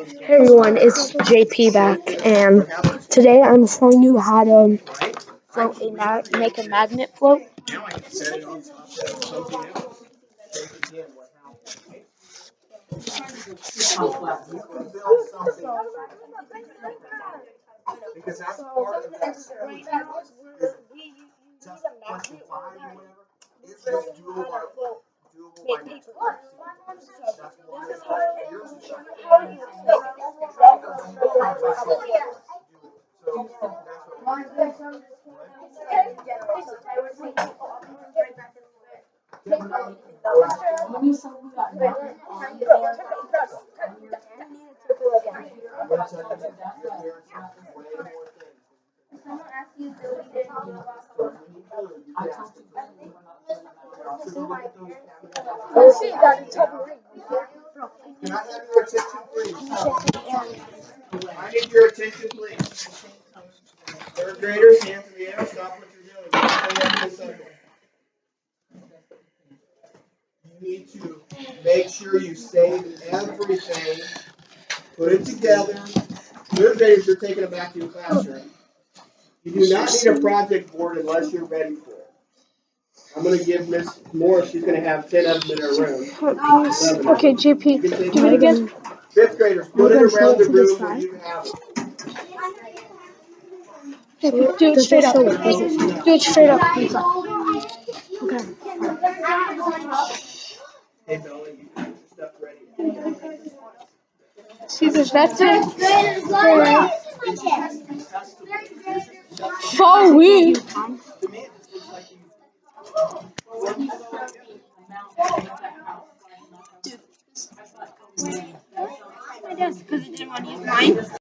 Hey everyone, it's JP back, and today I'm showing you how to make a magnet float. Can I have your attention, please? I need your attention, please. Third graders, hands in the air. Stop what you're doing. Stay up in the circle. You need to make sure you save everything. Put it together. Third graders, you're taking it back to your classroom. You do not need a project board unless you're ready for it. I'm going to give Miss Morris, she's going to have 10 of them in her room. Okay, JP, do it again. Fifth graders, put it around the room where you have it. JP, do it straight up. Do it straight up. Okay. Hey, Bella, you got your stuff ready. Caesar, that's it. So weird. My desk because it didn't want to use mine.